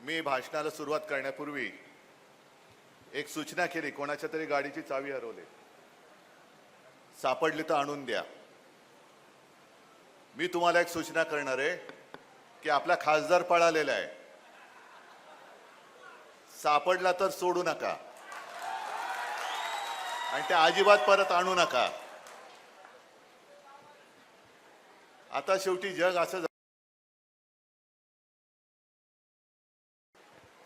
मी भाषणाला सुरुवात करण्यापूर्वी एक सूचना केली, कोणाच्या तरी गाडीची चावी हरवली, सापडली तर आणून द्या. मी तुम्हाला एक सूचना करणार आहे की आपला खासदार पळालेला आहे, सापडला तर सोडू नका आणि ते अजिबात परत आणू नका. आता शेवटी जग असं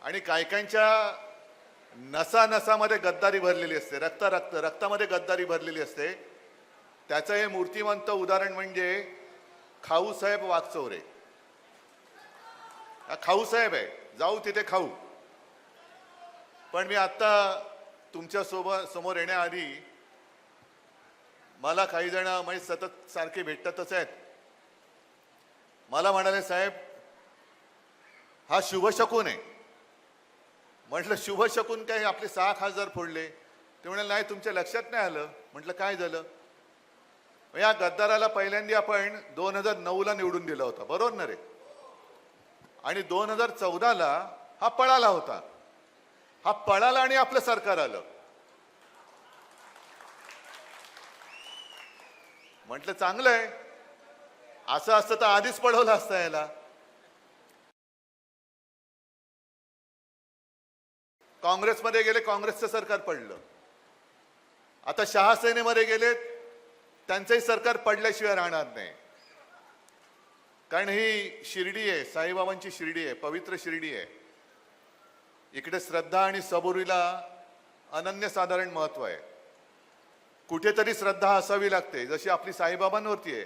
आणि कायकांच्या नसा नसामध्ये गद्दारी भरलेली असते, रक्तामध्ये गद्दारी भरलेली असते. त्याचं हे मूर्तिमंत उदाहरण म्हणजे खाऊसाहेब वागचौरे. खाऊसाहेब आहे, जाऊ तिथे खाऊ. पण मी आता तुमच्या समोर येण्याआधी मला काही जण म्हणजे सतत सारखे भेटतातच आहेत. मला म्हणाले, साहेब हा शुभशकून आहे. म्हटलं शुभशकून काय, आपले 6 खासदार फोडले. ते म्हणाले नाही, तुमच्या लक्षात नाही आलं. म्हटलं काय झालं? या गद्दाराला पहिल्यांदा आपण 2009ला निवडून दिला होता, बरोबर ना रे? आणि 2014ला हा पळाला होता. हा पळाला आणि आपलं सरकार आलं. म्हटलं चांगलं आहे, असं असतं तर आधीच पळवलं असतं याला. काँग्रेसमध्ये गेले, काँग्रेसचं सरकार पडलं. आता शहासेनेमध्ये गेले, त्यांचंही सरकार पडल्याशिवाय राहणार नाही. कारण ही शिर्डी आहे, साईबाबांची शिर्डी आहे, पवित्र शिर्डी आहे. इकडे श्रद्धा आणि सबुरीला अनन्यसाधारण महत्व आहे. कुठेतरी श्रद्धा असावी लागते, जशी आपली साईबाबांवरती आहे,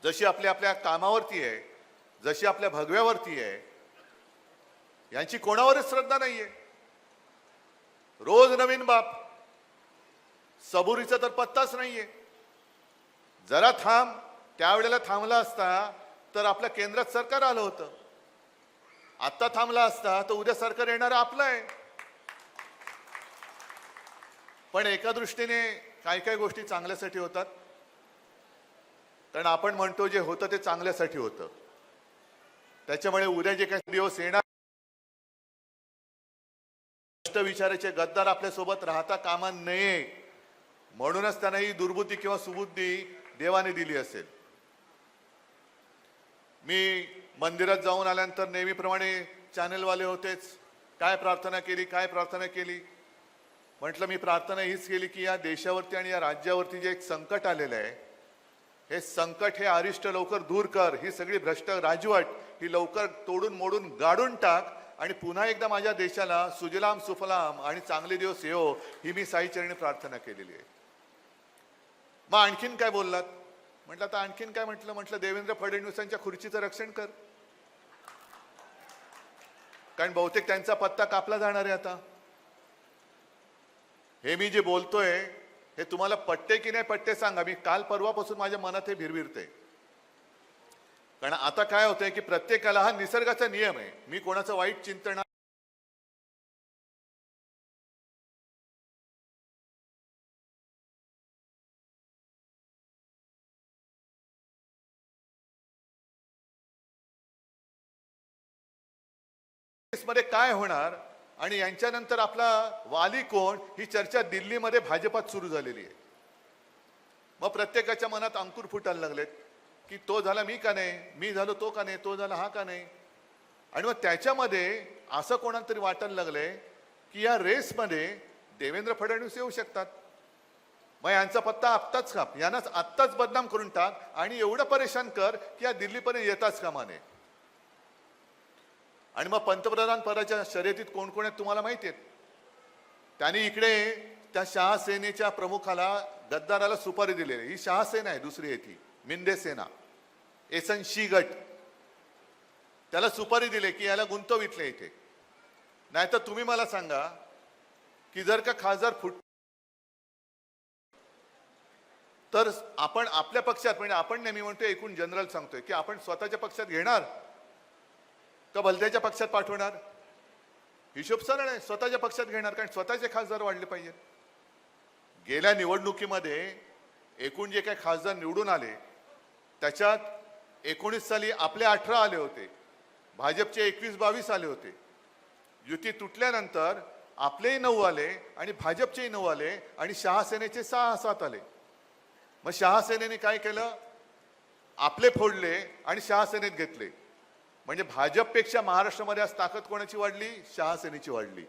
जशी आपल्या कामावरती आहे, जशी आपल्या भगव्यावरती आहे. यांची कोणावरच श्रद्धा नाहीये. रोज नवीन बाप. सबुरीचा तर पत्ताच नाहीये. जरा थांब, त्यावेळेला थांबला असता तर आपल्या केंद्रात सरकार आलं होतं. आता थांबला असता तर उद्या सरकार येणार आपलं आहे. पण एका दृष्टीने काही काही गोष्टी चांगल्यासाठी होतात, कारण आपण म्हणतो जे होतं ते चांगल्यासाठी होतं. त्याच्यामुळे उद्या जे काही दिवस येणार, विचाराचे गद्दार आपल्या सोबत राहता कामा नये, म्हणूनच त्यांना ही दुर्बुद्धी किंवा सुबुद्धी देवाने दिली असेल. मी मंदिरात जाऊन आल्यानंतर नेहमीप्रमाणे चॅनलवाले होतेच. काय प्रार्थना केली? म्हटलं मी प्रार्थना हीच केली की या देशावरती आणि या राज्यावरती जे एक संकट आलेलं आहे, हे संकट, हे अरिष्ट लवकर दूर कर. ही सगळी भ्रष्ट राजवट ही लवकर तोडून मोडून गाडून टाक आणि पुन्हा एकदा माझ्या देशाला सुजलाम सुफलाम आणि चांगले दिवस येवो, ही मी साईचरणी प्रार्थना केलेली आहे. मग आणखीन काय बोललात? म्हटलं आता आणखीन काय म्हटलं देवेंद्र फडणवीसांच्या खुर्चीचं रक्षण कर, कारण बहुतेक त्यांचा पत्ता कापला जाणार आहे आता. हे मी जे बोलतोय हे तुम्हाला पटते की नाही पटते सांगा. मी काल परवापासून माझ्या मनात हे भिरभिरते. कारण आता काय होतंय की प्रत्येकाला, हा निसर्गाचा नियम आहे, मी कोणाचं वाईट चिंतन मध्ये काय होणार आणि यांच्यानंतर आपला वाली कोण, ही चर्चा दिल्लीमध्ये भाजपात सुरू झालेली आहे. मग प्रत्येकाच्या मनात अंकुर फुटायला लागलेत की तो झाला मी का नाही, मी झालो तो का नाही, तो झाला हा का नाही. आणि मग त्याच्यामध्ये असं कोणाला तरी वाटायला लागलंय की या रेसमध्ये देवेंद्र फडणवीस येऊ शकतात. मग यांचा पत्ता आत्ताच काप, यांनाच आत्ताच बदनाम करून टाक आणि एवढं परेशान कर की या दिल्लीपर्यंत येताच कामा नये. आणि मग पंतप्रधान पदाच्या शर्यतीत कोण कोण आहेत तुम्हाला माहिती आहेत. त्यांनी इकडे त्या शहासेनेच्या प्रमुखाला, गद्दाराला सुपारी दिलेली. ही शहासेना आहे, दुसरी आहे ती मिंदे सेना, एसनशी गट. त्याला सुपारी दिली की याला गुंतवितले इथे. नाहीतर तुम्ही मला सांगा की जर का खासदार फुट तर आपण आपल्या पक्षात, म्हणजे आपण नेहमी म्हणतोय, एकूण जनरल सांगतोय की आपण स्वतःच्या पक्षात घेणार का भलत्याच्या पक्षात पाठवणार. हिशोब सरळ आहे, स्वतःच्या पक्षात घेणार, कारण स्वतःचे खासदार वाढले पाहिजेत. गेल्या निवडणुकीमध्ये एकूण जे काही खासदार निवडून आले त्याच्यात 19 साली आपले 18 आले होते. भाजपचे 21-22 आले होते. युती तुटल्यानंतर आपलेही 9 आले आणि भाजपचेही 9 आले आणि शहासेनेचे 6-7 आले. मग शहासेनेने काय केलं? आपले फोडले आणि शहासेनेत घेतले. म्हणजे भाजपपेक्षा महाराष्ट्रामध्ये आज ताकद कोणाची वाढली? शहासेनेची वाढली.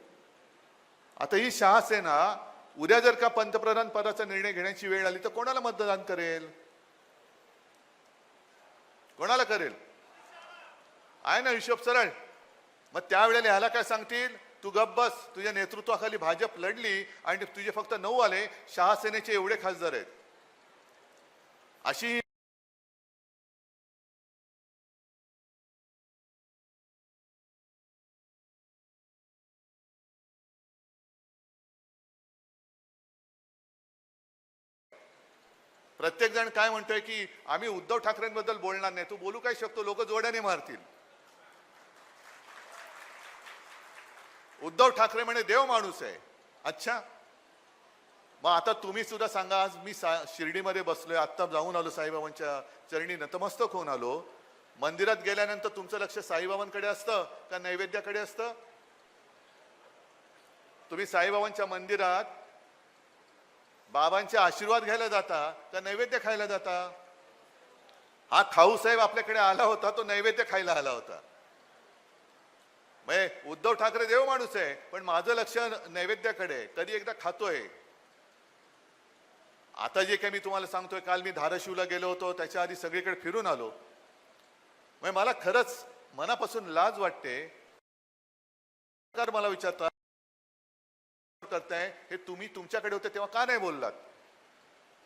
आता ही शहासेना उद्या जर का पंतप्रधान पदाचा निर्णय घेण्याची वेळ आली तर कोणाला मतदान करेल? कोणाला करेल? आहे ना हिशोब सरळ. मग त्यावेळेला ह्याला काय सांगतील? तू गप्प बस, तुझ्या नेतृत्वाखाली भाजप लढली आणि तुझे फक्त 9 आले, शहासेनेचे एवढे खासदार आहेत. अशी प्रत्येक जण काय म्हणतोय की आम्ही उद्धव ठाकरेंबद्दल बोलणार नाही. तू बोलू काय शकतो? लोक जोड्याने मारतील. उद्धव ठाकरे म्हणे देव माणूस आहे. अच्छा, मग आता तुम्ही सुद्धा सांगा. आज मी शिर्डीमध्ये बसलोय, आत्ता जाऊन आलो, साईबाबांच्या चरणी नतमस्तक होऊन आलो. मंदिरात गेल्यानंतर तुमचं लक्ष साईबाबांकडे असतं का नैवेद्याकडे असतं? तुम्ही साईबाबांच्या मंदिरात बाबांचे आशीर्वाद घ्यायला जाता का नैवेद्य खायला जाता? हा खाऊ साहेब आपल्याकडे आला होता, तो नैवेद्य खायला आला होता. म्हणजे उद्धव ठाकरे देव माणूस आहे, पण माझं लक्ष नैवेद्याकडे. कधी एकदा खातोय. आता जे काही मी तुम्हाला सांगतोय, काल मी धाराशिवला गेलो होतो, त्याच्या आधी सगळीकडे फिरून आलो. म्हणजे मला खरंच मनापासून लाज वाटते. मला विचारतात करताय हे तुम्ही तुमच्याकडे होते तेव्हा का नाही बोललात?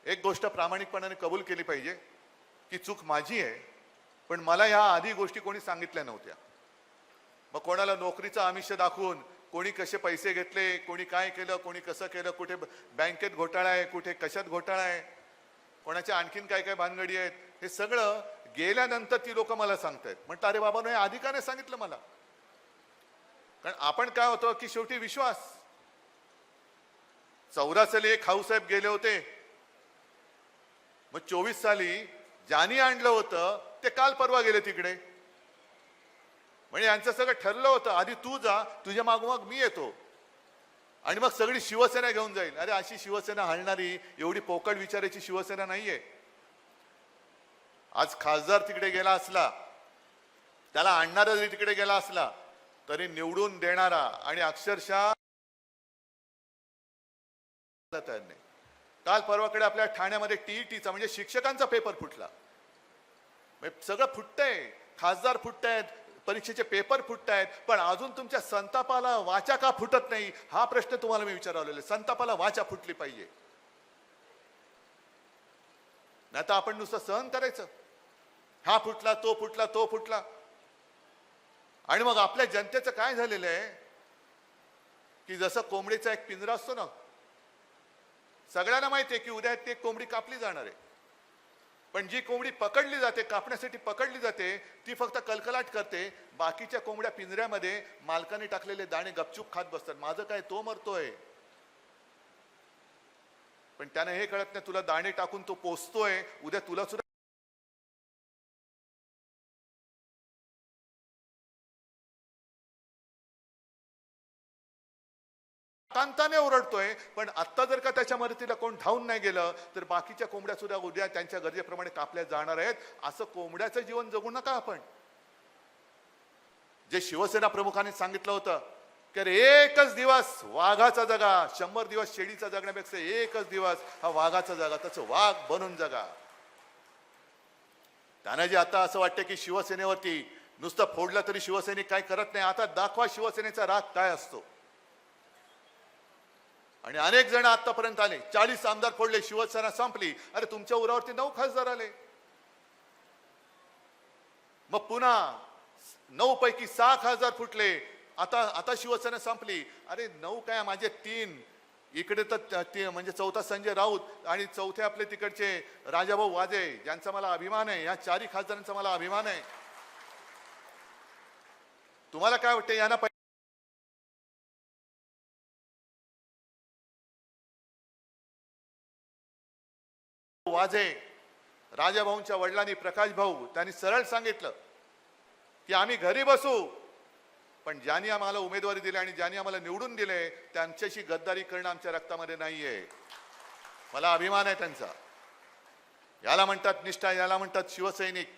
एक गोष्ट प्रामाणिकपणाने कबूल केली पाहिजे की चूक माझी आहे, पण मला ह्या आधी गोष्टी कोणी सांगितल्या नव्हत्या. मग कोणाला नोकरीचं आमिष दाखवून कोणी कसे पैसे घेतले, कोणी काय केलं, कोणी कसं केलं, कुठे बँकेत घोटाळा आहे, कुठे कशात घोटाळा आहे, कोणाच्या आणखीन काय काय भानगडी आहेत, हे सगळं गेल्यानंतर ती लोक मला सांगतायत. म्हणतात अरे बाबा हे आधी का नाही सांगितलं मला? कारण आपण काय होतं की शेवटी विश्वास. 14 साली खाऊसाहेब गेले होते, मग 24 साली ज्यांनी आणलं होतं ते काल परवा गेले तिकडे. म्हणजे यांचं सगळं ठरलं होतं, आधी तू जा, तुझ्या मागोमाग मी येतो आणि मग सगळी शिवसेना घेऊन जाईल. अरे अशी शिवसेना हलणारी, एवढी पोकळ विचाराची शिवसेना नाहीये. आज खासदार तिकडे गेला असला, त्याला आणणारा जरी तिकडे गेला असला, तरी निवडून देणारा आणि अक्षरशः तयार नाही. काल परवाकडे आपल्या ठाण्यामध्ये टीईटीचा म्हणजे शिक्षकांचा पेपर फुटला. सगळं फुटतंय, खासदार फुटतायत, परीक्षेचे पेपर फुटतायत, पण अजून तुमच्या संतापाला वाचा का फुटत नाही हा प्रश्न तुम्हाला मी विचारलेला. संतापाला वाचा फुटली पाहिजे, नाही तर आपण नुसतं सहन करायचं. हा फुटला, तो फुटला, तो फुटला. आणि मग आपल्या जनतेचं काय झालेलं आहे की जसं कोंबडीचा एक पिंजरा असतो ना, सगळ्यांना माहिती आहे की उद्या ते कोंबडी कापली जाणार आहे, पण जी कोंबडी पकडली जाते, कापण्यासाठी पकडली जाते, ती फक्त कलकलाट करते. बाकीच्या कोंबड्या पिंजऱ्यामध्ये मालकाने टाकलेले दाणे गपचूप खात बसतात. माझं काय, तो मरतोय, पण त्याने हे कळत नाही तुला दाणे टाकून तो पोचतोय, उद्या तुला सुद्धा कांताने ओरडतोय. पण आता जर का त्याच्या मदतीला कोण धावून नाही गेलं तर बाकीच्या कोंबड्या सुद्धा उद्या त्यांच्या गरजेप्रमाणे कापल्या जाणार आहेत. असं कोंबड्याचं जीवन जगू नका आपण. जे शिवसेना प्रमुखांनी सांगितलं होतं की अरे एकच दिवस वाघाचा जगा, 100 दिवस शेळीचा जगण्यापेक्षा एकच दिवस हा वाघाचा जगा, तसं वाघ बनून जगा. त्यांना जे आता असं वाटतं की शिवसेनेवरती नुसतं फोडलं तरी शिवसैनिक काय करत नाही. आता दाखवा शिवसेनेचा राग काय असतो. आणि अनेक जण आतापर्यंत आले, 40 आमदार फोडले, शिवसेना संपली. अरे तुमच्या उरावरती 9 खासदार आले, मग पुन्हा 9 पैकी 6 खासदार फुटले. आता शिवसेना संपली. अरे 9 काय, माझे 3 इकडे तर म्हणजे चौथा संजय राऊत आणि चौथे आपले तिकडचे राजाभाऊ वाजे, ज्यांचा मला अभिमान आहे. या 4 खासदारांचा मला अभिमान आहे. तुम्हाला काय वाटतं यांना वाजे राजाभाऊंच्या वडिलांनी, प्रकाश भाऊ, त्यांनी सरळ सांगितलं की आम्ही घरी बसू, पण ज्यांनी आम्हाला उमेदवारी दिली आणि ज्यांनी आम्हाला निवडून दिले त्यांच्याशी गद्दारी करणं आमच्या रक्तामध्ये नाहीये. मला अभिमान आहे त्यांचा. याला म्हणतात निष्ठा, याला म्हणतात शिवसैनिक,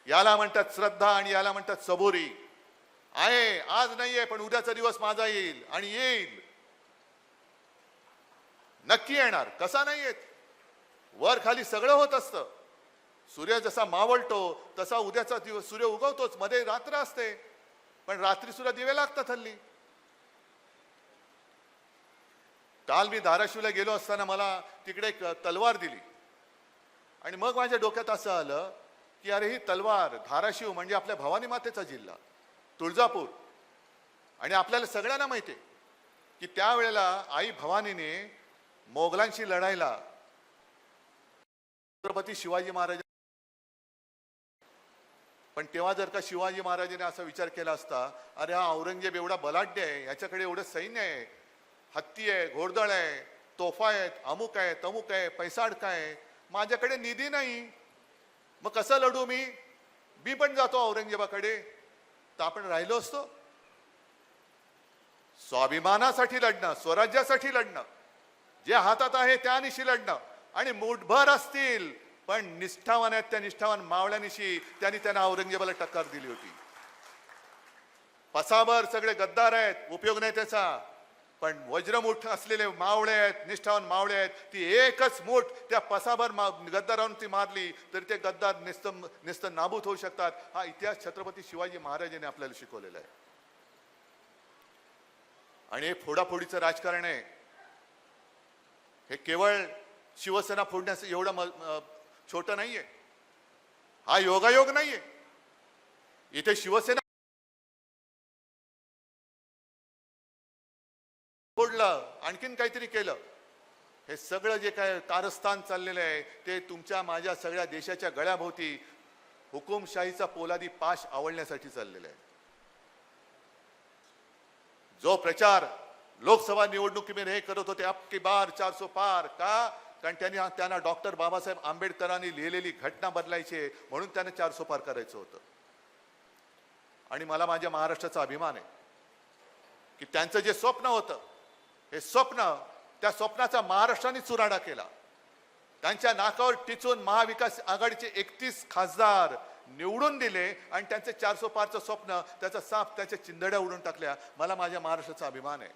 याला म्हणतात श्रद्धा आणि याला म्हणतात सबुरी. आहे आज नाहीये, पण उद्याचा दिवस माझा येईल आणि येईल, नक्की येणार. कसा नाही येत? वर खाली सगळं होत असतं. सूर्य जसा मावळतो तसा उद्याचा दिवस सूर्य उगवतोच. मध्ये रात्र असते, पण रात्री सुद्धा दिवे लागतात हल्ली. काल मी धाराशिवला गेलो असताना मला तिकडे एक तलवार दिली आणि मग माझ्या डोक्यात असं आलं की अरे ही तलवार, धाराशिव म्हणजे आपल्या भवानी मातेचा जिल्हा, तुळजापूर, आणि आपल्याला सगळ्यांना माहिती आहे की त्यावेळेला आई भवानीने मोगलांशी लढायला छत्रपती शिवाजी महाराज, पण तेव्हा जर का शिवाजी महाराजांनी असा विचार केला असता, अरे हा औरंगजेब एवढा बलाढ्य आहे, याच्याकडे एवढं सैन्य आहे, हत्ती आहे, घोडदळ आहे, तोफा आहेत, अमुक आहे, तमुक आहे, पैसा अडका आहे, माझ्याकडे निधी नाही, मग कसं लढू मी पण जातो औरंगजेबाकडे, तर आपण राहिलो असतो. स्वाभिमानासाठी लढणं, स्वराज्यासाठी लढणं, जे हातात आहे त्यानिशी लढणं, आणि मुठभर असतील पण निष्ठावान आहेत त्या निष्ठावान मावळ्यानिशी त्यांनी त्यांना औरंगजेबाला टक्कर दिली होती. पसाभर सगळे गद्दार आहेत, उपयोग नाही त्याचा, पण वज्रमुठ असलेले मावळे आहेत, निष्ठावान मावळे आहेत, ती एकच मूठ त्या पसाभर गद्दारांनी मारली तरी ते गद्दार निस्त नाबूद होऊ शकतात. हा इतिहास छत्रपती शिवाजी महाराजांनी आपल्याला शिकवलेला आहे. आणि हे फोडाफोडीचं राजकारण आहे, हे केवळ शिवसेना फोडण्याचं एवढं छोटं नाहीये. हा योगायोग नाहीये. इथे शिवसेना फोडलं, आणखीन काहीतरी केलं, हे सगळं जे काय कारस्थान चाललेलं आहे ते तुमच्या माझ्या सगळ्या देशाच्या गळ्याभोवती हुकुमशाहीचा पोलादी पाश आवळण्यासाठी चाललेलं आहे. जो प्रचार लोकसभा निवडणुकीमध्ये हे करत होते, अब की बार 400 पार, का? कारण त्यांना डॉक्टर बाबासाहेब आंबेडकरांनी लिहिलेली घटना बदलायची म्हणून त्यांना 400 पार करायचं होतं. आणि मला माझ्या महाराष्ट्राचा अभिमान आहे की त्यांचं जे स्वप्न होतं, हे स्वप्न, त्या स्वप्नाचा महाराष्ट्राने चुराडा केला. त्यांच्या नाकावर टिचून महाविकास आघाडीचे 31 खासदार निवडून दिले आणि त्यांचे 400 पारचं स्वप्न, त्याचा साफ त्याच्या चिंधड्या उडून टाकल्या. मला माझ्या महाराष्ट्राचा अभिमान आहे.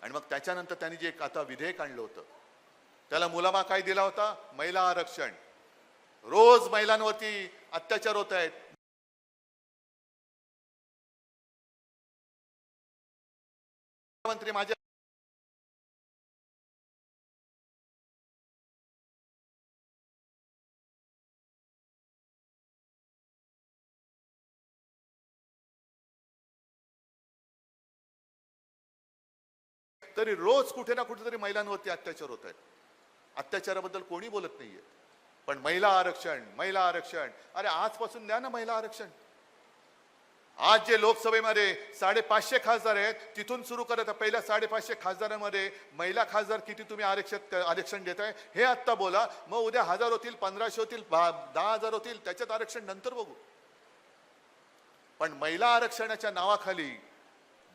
आणि मग त्याच्यानंतर त्यांनी जे आता विधेयक आणलं होतं, त्याला मुलामा काय दिला होता? महिला आरक्षण. रोज महिलांवरती अत्याचार होत आहेत. मंत्री माझ्या तरी रोज कुठे ना कुठेतरी महिलांवरती अत्याचार होत आहेत. अत्याचाराबद्दल कोणी बोलत नाहीये, पण महिला आरक्षण, महिला आरक्षण, अरे आजपासून द्या ना महिला आरक्षण. आज जे लोकसभेमध्ये 550 खासदार आहेत तिथून सुरू करत पहिल्या 550 खासदारांमध्ये महिला खासदार किती तुम्ही आरक्षण देताय हे आत्ता बोला. मग उद्या 1000 होतील, 1500 होतील, 10,000 होतील, त्याच्यात आरक्षण नंतर बघू. पण महिला आरक्षणाच्या नावाखाली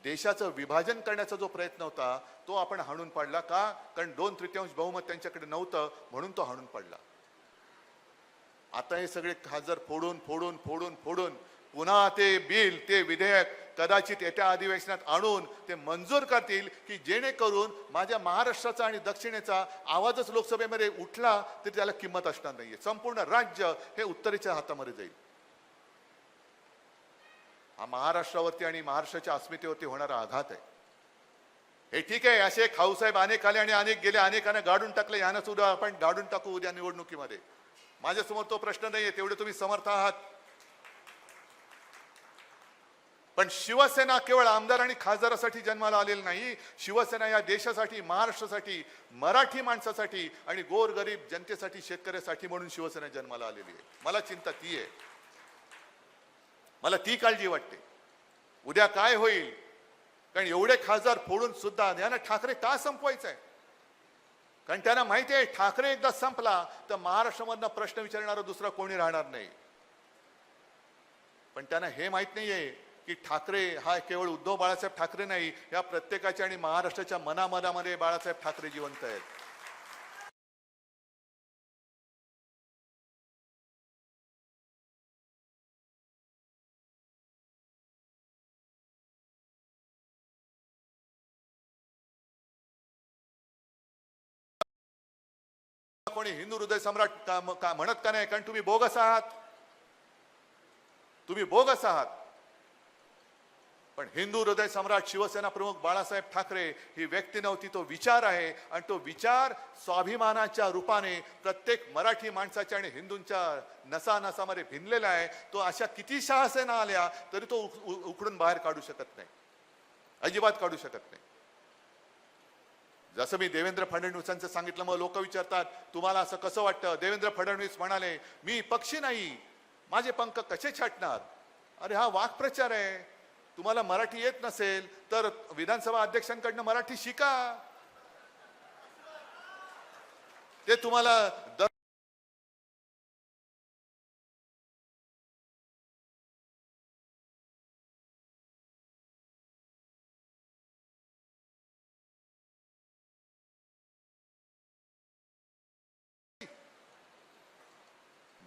देशाचं विभाजन करण्याचा जो प्रयत्न होता तो आपण हाणून पाडला. का? कारण 2/3 बहुमत त्यांच्याकडे नव्हतं म्हणून तो हाणून पडला. आता हे सगळे खासदार फोडून फोडून फोडून फोडून पुन्हा ते बिल, ते विधेयक कदाचित येत्या अधिवेशनात आणून ते मंजूर करतील की जेणेकरून माझ्या महाराष्ट्राचा आणि दक्षिणेचा आवाजच लोकसभेमध्ये उठला तरी त्याला किंमत असणार नाहीये. संपूर्ण राज्य हे उत्तरेच्या हातामध्ये जाईल. हा महाराष्ट्रावरती आणि महाराष्ट्राच्या अस्मितेवरती होणारा आघात आहे. हे ठीक आहे, असे खाऊसाहेब अनेक आले आणि अनेक गेले, अनेकांना गाडून टाकले, यांना सुद्धा आपण गाडून टाकू उद्या निवडणुकीमध्ये. माझ्यासमोर तो प्रश्न नाहीये, तेवढे तुम्ही समर्थ आहात. पण शिवसेना केवळ आमदार आणि खासदारासाठी जन्माला आलेली नाही. शिवसेना या देशासाठी, महाराष्ट्रासाठी, मराठी माणसासाठी आणि गोरगरीब जनतेसाठी, शेतकऱ्यासाठी म्हणून शिवसेना जन्माला आलेली आहे. मला चिंता ती आहे, मला ती काळजी वाटते उद्या काय होईल. कारण एवढे खासदार फोडून सुद्धा यांना ठाकरे का संपवायचं आहे? कारण त्यांना माहिती आहे ठाकरे एकदा संपला तर महाराष्ट्रामधनं प्रश्न विचारणारा दुसरा कोणी राहणार नाही. पण त्यांना हे माहित नाहीये की ठाकरे हा केवळ उद्धव बाळासाहेब ठाकरे नाही, या प्रत्येकाच्या आणि महाराष्ट्राच्या मनामनामध्ये बाळासाहेब ठाकरे जिवंत आहेत. कोणी हिंदू हृदय सम्राट म्हणत का नाही? कारण तुम्ही बोगस आहात, तुम्ही बोगस आहात. पण हिंदू हृदय सम्राट शिवसेना प्रमुख बाळासाहेब ठाकरे ही व्यक्ती नव्हती, तो विचार आहे. आणि तो विचार स्वाभिमानाच्या रूपाने प्रत्येक मराठी माणसाच्या आणि हिंदूंच्या नसानसामध्ये भिनलेला आहे. तो अशा किती शहासेना आल्या तरी तो उकडून बाहेर काढू शकत नाही, अजिबात काढू शकत नाही. जसं मी देवेंद्र फडणवीसांचं सांगितलं, मग लोक विचारतात तुम्हाला असं कसं वाटतं? देवेंद्र फडणवीस म्हणाले, मी पक्षी नाही, माझे पंख कसे छाटणार? अरे हा वाक्प्रचार आहे. तुम्हाला मराठी येत नसेल तर विधानसभा अध्यक्षांकडनं मराठी शिका. ते तुम्हाला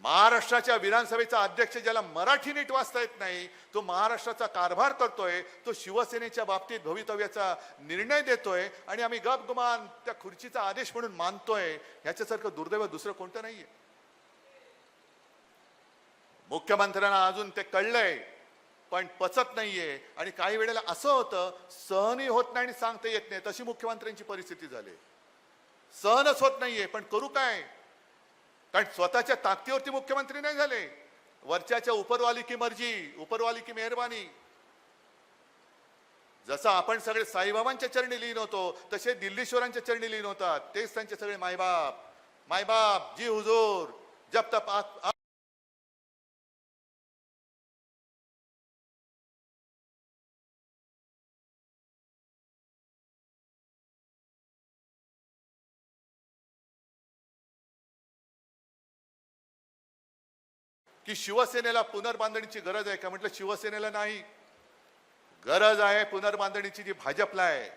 महाराष्ट्राच्या विधानसभेचा अध्यक्ष ज्याला मराठी नीट वाचता येत नाही, तो महाराष्ट्राचा कारभार करतोय, तो शिवसेनेच्या बाबतीत भवितव्याचा निर्णय देतोय आणि आम्ही गपगुमान त्या खुर्चीचा आदेश म्हणून मानतोय. ह्याच्यासारखं दुर्दैव दुसरं कोणतं नाहीये. मुख्यमंत्र्यांना अजून ते कळलंय पण पचत नाहीये. आणि काही वेळेला असं होतं, सहनही होत नाही आणि सांगता येत नाही. तशी मुख्यमंत्र्यांची परिस्थिती झाली. सहनच होत नाहीये पण करू काय? कारण स्वतःच्या ताकदीवरती मुख्यमंत्री नाही झाले, वरच्याच्या उपरवाली की मर्जी, उपरवाली की मेहरबानी. जसं आपण सगळे साईबाबांच्या चरणी लीन होतो तसे दिल्लीश्वरांच्या चरणी लीन होतात. तेच त्यांचे सगळे मायबाप. मायबाप जी हुजूर जब तक की शिवसेनेला पुनर्बांधणीची गरज आहे का? म्हटलं शिवसेनेला नाही, गरज आहे पुनर्बांधणीची जी भाजपला आहे.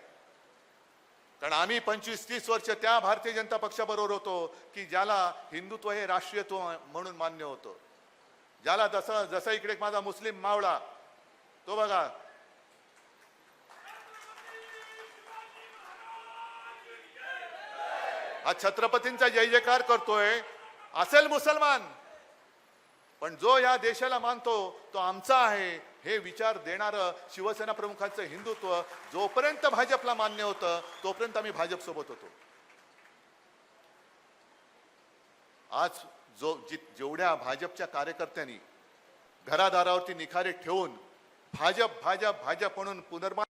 कारण आम्ही 25-30 वर्ष त्या भारतीय जनता पक्षाबरोबर होतो की ज्याला हिंदुत्व हे राष्ट्रीयत्व म्हणून मान्य होतं. ज्याला जसं इकडे माझा मुस्लिम मावळा, तो बघा हा छत्रपतींचा जय जयकार करतोय, असेल मुसलमान पण जो या देशाला मानतो तो आमचा आहे हे विचार देणारं शिवसेना प्रमुखांचं हिंदुत्व जोपर्यंत भाजपला मान्य होतं तोपर्यंत आम्ही भाजप सोबत होतो. आज जेवढ्या भाजपच्या कार्यकर्त्यांनी घरादारावरती निखारे ठेवून भाजप भाजप भाजप म्हणून पुनर्बांधणी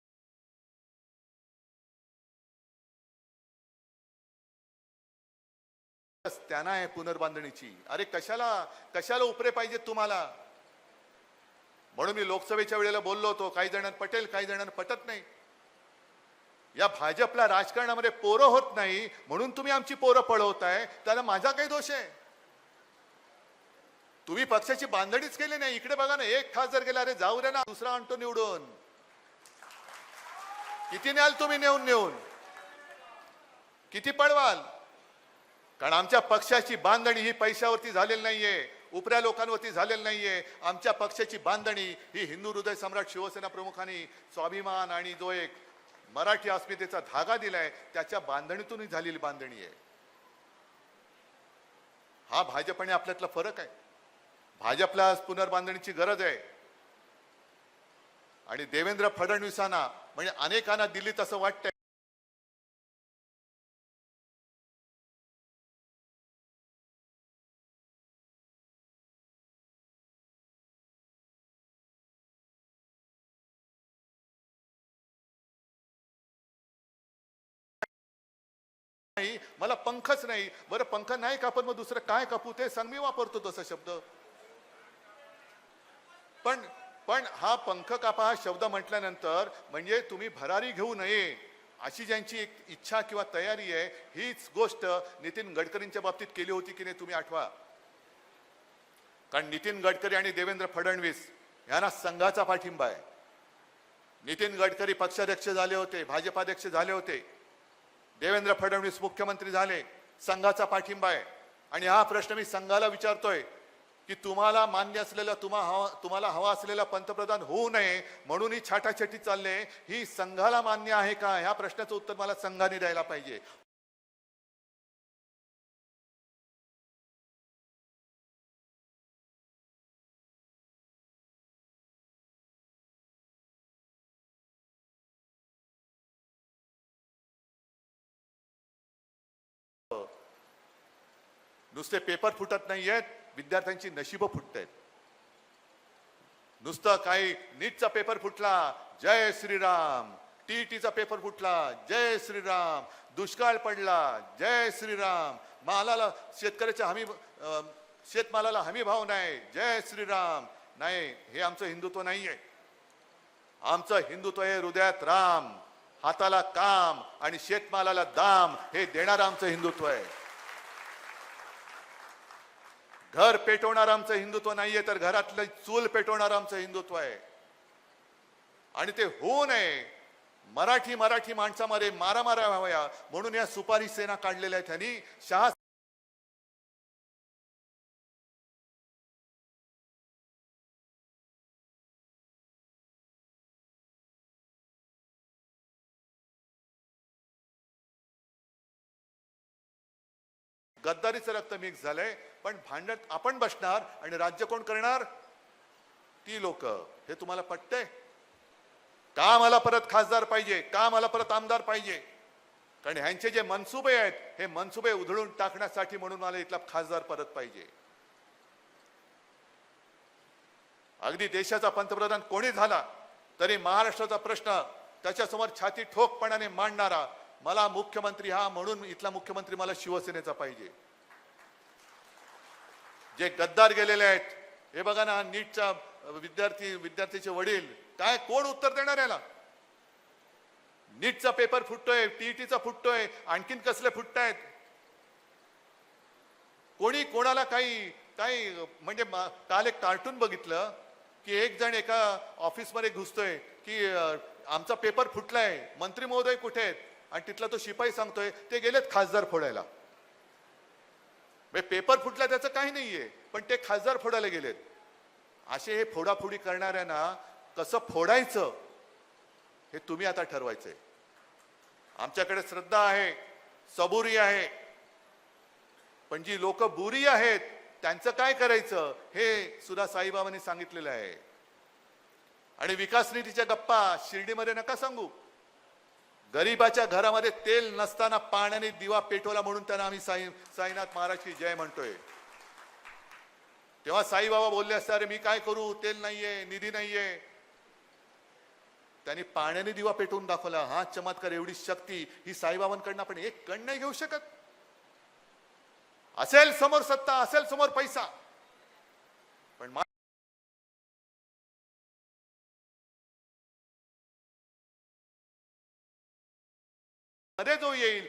त्यांना आहे पुनर्बांधणीची. अरे कशाला उपरे पाहिजेत तुम्हाला? म्हणून मी लोकसभेच्या वेळेला बोललो होतो, काही जणांना पटेल काही जणांना पटत नाही. या भाजपला राजकारणामध्ये पोरं होत नाही म्हणून तुम्ही आमची पोरं पळवताय, त्याला माझा काही दोष आहे? तुम्ही पक्षाची बांधणीच केली नाही. इकडे बघा ना, एक खासदार गेला, अरे जाऊ दे ना, दुसरा आणतो निवडून. किती न्याल तुम्ही नेऊन किती पळवाल? कारण आमच्या पक्षाची बांधणी ही पैशावरती झालेली नाहीये, उपऱ्या लोकांवरती झालेली नाहीये. आमच्या पक्षाची बांधणी ही हिंदू हृदय सम्राट शिवसेना प्रमुखांनी स्वाभिमान आणि जो एक मराठी अस्मितेचा धागा दिलाय त्याच्या बांधणीतून झालेली बांधणी आहे. हा भाजप आणि आपल्यातला फरक आहे. भाजपला पुनर्बांधणीची गरज आहे आणि देवेंद्र फडणवीसांना म्हणजे अनेकांना दिल्लीत असं वाटतंय मला पंखच नाही. बरं पंख नाही कापत मग दुसरं काय कापू ते सांग. मी वापरतो तसा शब्द. पण हा पंख कापा हा शब्द म्हटल्यानंतर म्हणजे तुम्ही भरारी घेऊ नये अशी ज्यांची एक इच्छा किंवा तयारी आहे, हीच गोष्ट नितीन गडकरींच्या बाबतीत केली होती की नाही तुम्ही आठवा. कारण नितीन गडकरी आणि देवेंद्र फडणवीस यांना संघाचा पाठिंबा आहे. नितीन गडकरी पक्षाध्यक्ष झाले होते, भाजपाध्यक्ष झाले होते, देवेंद्र फडणवीस मुख्यमंत्री झाले, संघाचा पाठिंबा आहे. आणि हा प्रश्न मी संघाला विचारतोय की तुम्हाला मान्य असलेला तुम्हाला हवा असलेला पंतप्रधान होऊ नये म्हणून ही छाटाछटी चालले, ही संघाला मान्य आहे का? ह्या प्रश्नाचं उत्तर मला संघाने द्यायला पाहिजे. नुसते पेपर फुटत नाहीयेत, विद्यार्थ्यांची नशीब फुटतायत. नुसतं काही नीटचा पेपर फुटला, जय श्रीराम. टीईटीचा पेपर फुटला, जय श्रीराम. दुष्काळ पडला, जय श्रीराम. मालाला शेतकऱ्याच्या शेतमालाला हमी भाव नाही, जय श्रीराम. नाही, हे आमचं हिंदुत्व नाहीये. आमचं हिंदुत्व हे हृदयात राम, हाताला काम आणि शेतमालाला दाम हे देणारं आमचं हिंदुत्व आहे. घर पेटवणार आमचं हिंदुत्व नाहीये, तर घरातलं चूल पेटवणार आमचं हिंदुत्व आहे. आणि ते होऊ नये, मराठी माणसामध्ये मारामाऱ्या व्हाव्या म्हणून या सुपारी सेना काढलेल्या आहेत. त्यांनी शहा गद्दारीचं रक्त मिक्स झालंय. पण भांडण आपण बसणार आणि राज्य कोण करणार? ती लोक. हे तुम्हाला पटतंय का? मला परत खासदार पाहिजे का? मला परत आमदार पाहिजे? कारण ह्यांचे जे मनसुबे आहेत, हे मनसुबे उधळून टाकण्यासाठी म्हणून मला इथला खासदार परत पाहिजे. अगदी देशाचा पंतप्रधान कोणी झाला तरी महाराष्ट्राचा प्रश्न त्याच्यासमोर छाती ठोकपणाने मांडणारा मला मुख्यमंत्री हा म्हणून इथला मुख्यमंत्री मला शिवसेनेचा पाहिजे. जे गद्दार गेलेले आहेत, हे बघा ना, नीटचा विद्यार्थीचे वडील, काय कोण उत्तर देणार याला? नीटचा पेपर फुटतोय, टीईटीचा फुटतोय, आणखीन कसले फुटतायत? कोणी कोणाला काही म्हणजे काल एक कार्टून बघितलं की एक जण एका ऑफिसमध्ये घुसतोय की आमचा पेपर फुटलाय, मंत्री महोदय कुठे आहेत? आणि तिथला तो शिपाई सांगतोय ते गेलेत खासदार फोडायला. पेपर फुटला त्याचं काही नाहीये, पण ते खासदार फोडायला गेलेत. असे हे फोडाफोडी करणाऱ्यांना कसं फोडायचं हे तुम्ही आता ठरवायचंय. आमच्याकडे श्रद्धा आहे, सबुरी आहे, पण जी लोक बुरी आहेत त्यांचं काय करायचं हे सुद्धा साईबाबांनी सांगितलेलं आहे. आणि विकास निधीच्या गप्पा शिर्डीमध्ये नका सांगू. गरीबाच्या घरामध्ये तेल नसताना पाण्याने दिवा पेटवला म्हणून त्यांना आम्ही साईनाथ महाराजची जय म्हणतोय. तेव्हा साईबाबा बोलले असते, अरे मी काय करू, तेल नाहीये, निधी नाहीये. त्यांनी पाण्याने दिवा पेटवून दाखवला. हा चमत्कार, एवढी शक्ती ही साईबाबांकडनं आपण एक कण नाही घेऊ शकत. असेल समोर सत्ता, असेल समोर पैसा, पण मध्ये जो येईल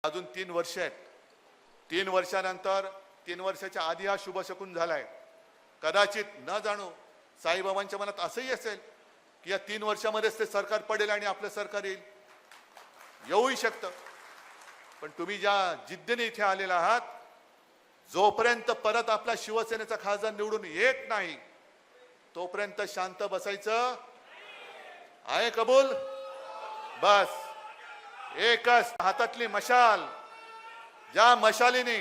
अजून 3 वर्ष आहेत. 3 वर्षानंतर 3 वर्षाच्या आधी हा शुभशकुन झालाय. कदाचित न जाणू साईबाबांच्या मनात असंही असेल की या 3 वर्षामध्येच ते सरकार पडेल आणि आपलं सरकार येईल. येऊही शकतं. पण तुम्ही ज्या जिद्दीने इथे आलेला आहात, जोपर्यंत परत आपला शिवसेनेचा खासदार निवडून येत नाही तोपर्यंत शांत बसायचं आहे. कबूल? बस एकच हातातली मशाल, ज्या मशालीने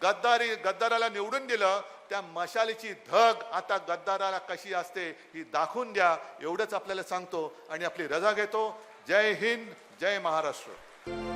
गद्दाराला निवडून दिलं, त्या मशालीची धग आता गद्दाराला कशी असते ही दाखवून द्या. एवढंच आपल्याला सांगतो आणि आपली रजा घेतो. जय हिंद, जय महाराष्ट्र.